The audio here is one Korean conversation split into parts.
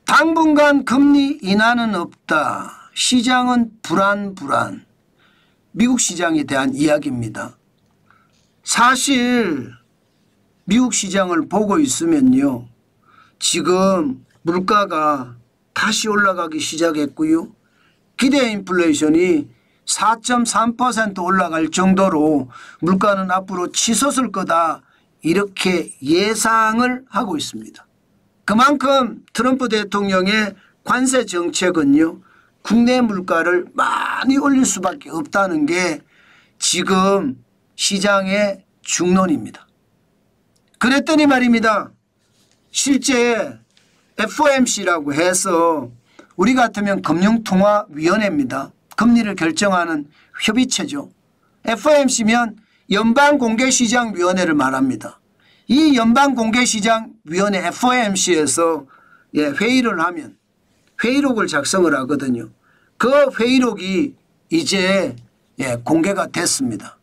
당분간 금리 인하는 없다. 시장은 불안. 미국 시장에 대한 이야기입니다. 사실 미국 시장을 보고 있으면요. 지금 물가가 다시 올라가기 시작했고요. 기대 인플레이션이 4.3% 올라갈 정도로 물가는 앞으로 치솟을 거다. 이렇게 예상을 하고 있습니다. 그만큼 트럼프 대통령의 관세 정책은요. 국내 물가를 많이 올릴 수밖에 없다는 게 지금 시장의 중론입니다. 그랬더니 말입니다. 실제 FOMC라고 해서 우리 같으면 금융통화위원회입니다. 금리를 결정하는 협의체죠. FOMC면 연방공개시장위원회를 말합니다. 이 연방공개시장위원회 FOMC에서 회의를 하면 회의록을 작성을 하거든요. 그 회의록이 이제 공개가 됐습니다.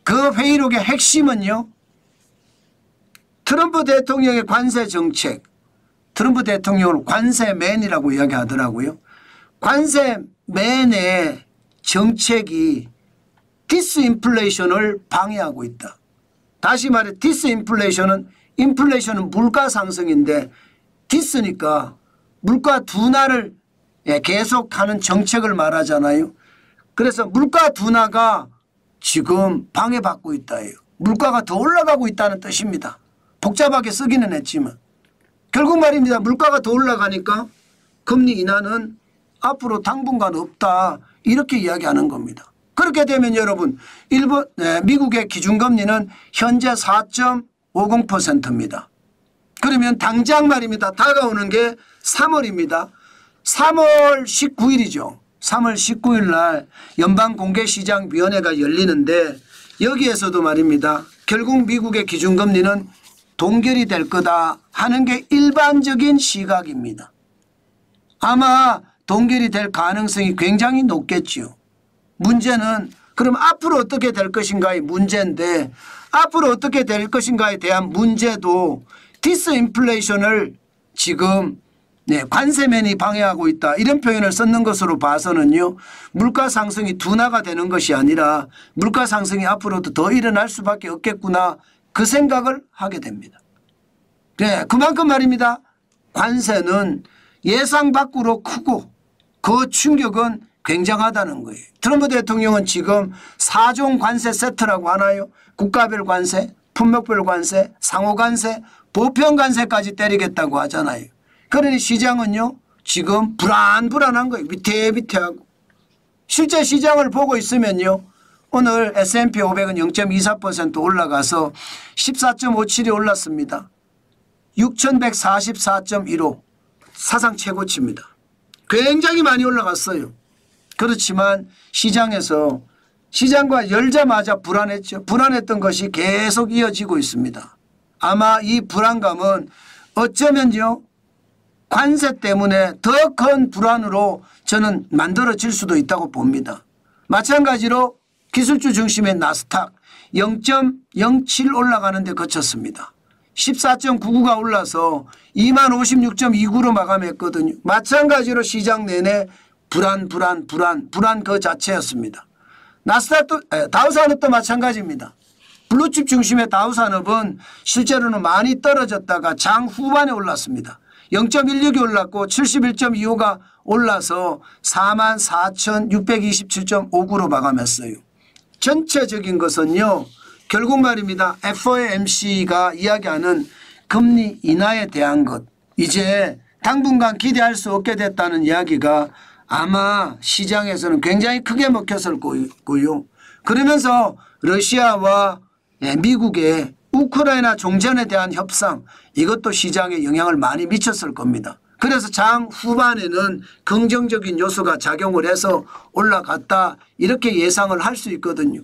그 회의록의 핵심은요. 트럼프 대통령의 관세 정책, 트럼프 대통령을 관세맨이라고 이야기하더라고요. 관세맨의 정책이 디스인플레이션을 방해하고 있다. 다시 말해 디스인플레이션은 인플레이션은 물가 상승인데 디스니까 물가 둔화를 계속하는 정책을 말하잖아요. 그래서 물가 둔화가 지금 방해받고 있다예요. 물가가 더 올라가고 있다는 뜻입니다. 복잡하게 쓰기는 했지만 결국 말입니다. 물가가 더 올라가니까 금리 인하는 앞으로 당분간 없다. 이렇게 이야기하는 겁니다. 그렇게 되면 여러분 미국의 기준금리는 현재 4.50%입니다. 그러면 당장 말입니다. 다가오는 게 3월입니다. 3월 19일이죠. 3월 19일 날 연방공개시장위원회가 열리는데 여기에서도 말입니다. 결국 미국의 기준금리는 동결이 될 거다 하는 게 일반적인 시각입니다. 아마 동결이 될 가능성이 굉장히 높겠지요. 문제는 그럼 앞으로 어떻게 될 것인가의 문제인데 앞으로 어떻게 될 것인가에 대한 문제도 디스인플레이션을 지금 관세면이 방해하고 있다. 이런 표현을 썼는 것으로 봐서는요. 물가 상승이 둔화가 되는 것이 아니라 물가 상승이 앞으로도 더 일어날 수밖에 없겠구나. 그 생각을 하게 됩니다. 그만큼 말입니다. 관세는 예상 밖으로 크고 그 충격은 굉장하다는 거예요. 트럼프 대통령은 지금 4종 관세 세트라고 하나요? 국가별 관세, 품목별 관세, 상호관세, 보편관세까지 때리겠다고 하잖아요. 그러니 시장은요. 지금 불안한 거예요. 위태위태하고. 실제 시장을 보고 있으면요. 오늘 S&P 500은 0.24% 올라가서 14.57이 올랐습니다. 6144.15 사상 최고치입니다. 굉장히 많이 올라갔어요. 그렇지만 시장에서 시장과 열자마자 불안했죠. 불안했던 것이 계속 이어지고 있습니다. 아마 이 불안감은 어쩌면요. 관세 때문에 더 큰 불안으로 저는 만들어질 수도 있다고 봅니다. 마찬가지로 기술주 중심의 나스닥 0.07 올라가는 데 그쳤습니다. 14.99가 올라서 2056.29로 마감했거든요. 마찬가지로 시장 내내 불안 그 자체였습니다. 나스닥도 다우산업도 마찬가지입니다. 블루칩 중심의 다우산업은 실제로는 많이 떨어졌다가 장 후반에 올랐습니다. 0.16이 올랐고 71.25가 올라서 44,627.59로 마감했어요. 전체적인 것은요. 결국 말입니다. FOMC가 이야기하는 금리 인하에 대한 것. 이제 당분간 기대할 수 없게 됐다는 이야기가 아마 시장에서는 굉장히 크게 먹혔을 거고요. 그러면서 러시아와 미국의 우크라이나 종전에 대한 협상 이것도 시장에 영향을 많이 미쳤을 겁니다. 그래서 장 후반에는 긍정적인 요소가 작용을 해서 올라갔다 이렇게 예상을 할 수 있거든요.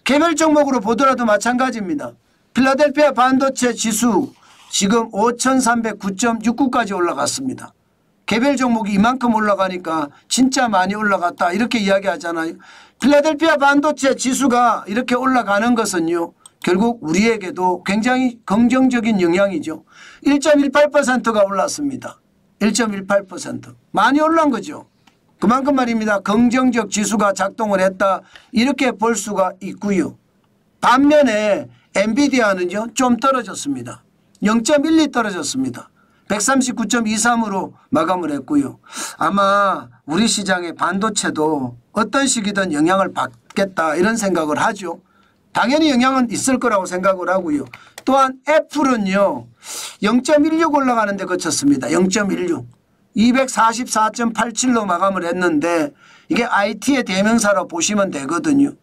개별 종목으로 보더라도 마찬가지입니다. 필라델피아 반도체 지수 지금 5309.69까지 올라갔습니다. 개별 종목이 이만큼 올라가니까 진짜 많이 올라갔다 이렇게 이야기하잖아요. 필라델피아 반도체 지수가 이렇게 올라가는 것은요. 결국 우리에게도 굉장히 긍정적인 영향이죠. 1.18%가 올랐습니다. 1.18% 많이 올라간 거죠. 그만큼 말입니다. 긍정적 지수가 작동을 했다 이렇게 볼 수가 있고요. 반면에 엔비디아는요 좀 떨어졌습니다. 0.12 떨어졌습니다. 139.23으로 마감을 했고요. 아마 우리 시장의 반도체도 어떤 시기든 영향을 받겠다 이런 생각을 하죠. 당연히 영향은 있을 거라고 생각을 하고요. 또한 애플은요 0.16 올라가는 데 그쳤습니다. 0.16 244.87로 마감을 했는데 이게 IT의 대명사로 보시면 되거든요.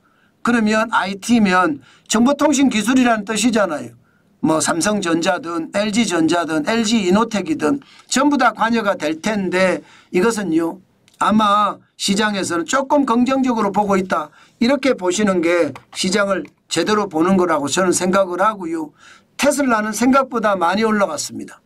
그러면 IT면 정보통신기술이라는 뜻이잖아요. 뭐 삼성전자든 LG전자든 LG이노텍이든 전부 다 관여가 될 텐데 이것은요 아마 시장에서는 조금 긍정적으로 보고 있다 이렇게 보시는 게 시장을 제대로 보는 거라고 저는 생각을 하고요. 테슬라는 생각보다 많이 올라갔습니다.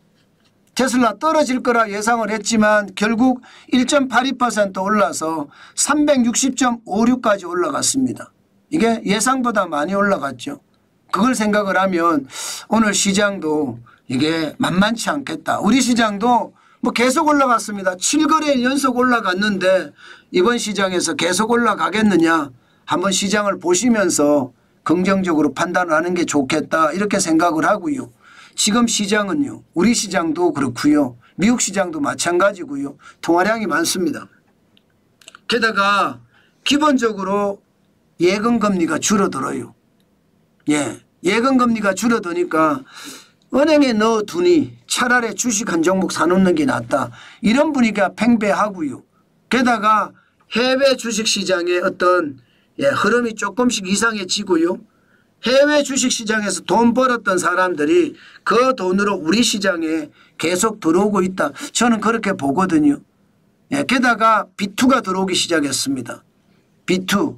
테슬라 떨어질 거라 예상을 했지만 결국 1.82% 올라서 360.56까지 올라갔습니다. 이게 예상보다 많이 올라갔죠. 그걸 생각을 하면 오늘 시장도 이게 만만치 않겠다. 우리 시장도 뭐 계속 올라갔습니다. 7거래일 연속 올라갔는데 이번 시장에서 계속 올라가겠느냐 한번 시장을 보시면서 긍정적으로 판단을 하는 게 좋겠다 이렇게 생각을 하고요. 지금 시장은요 우리 시장도 그렇고요. 미국 시장도 마찬가지고요. 통화량이 많습니다. 게다가 기본적으로 예금금리가 줄어들어요. 예금금리가 줄어드니까 은행에 넣어두니 차라리 주식 한 종목 사놓는 게 낫다. 이런 분위기가 팽배하고요. 게다가 해외 주식시장의 어떤 흐름이 조금씩 이상해지고요. 해외 주식시장에서 돈 벌었던 사람들이 그 돈으로 우리 시장에 계속 들어오고 있다. 저는 그렇게 보거든요. 게다가 B2가 들어오기 시작했습니다. B2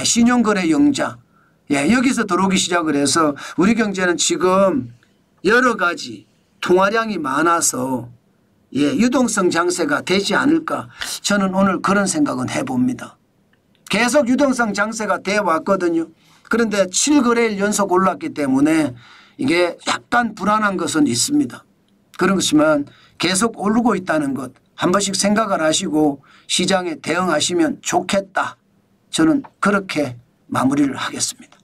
신용거래 영자 여기서 들어오기 시작을 해서 우리 경제는 지금 여러 가지 통화량이 많아서 유동성 장세가 되지 않을까 저는 오늘 그런 생각은 해봅니다. 계속 유동성 장세가 되어 왔거든요. 그런데 7거래일 연속 올랐기 때문에 이게 약간 불안한 것은 있습니다. 그렇지만 계속 오르고 있다는 것 한 번씩 생각을 하시고 시장에 대응하시면 좋겠다. 저는 그렇게 마무리를 하겠습니다.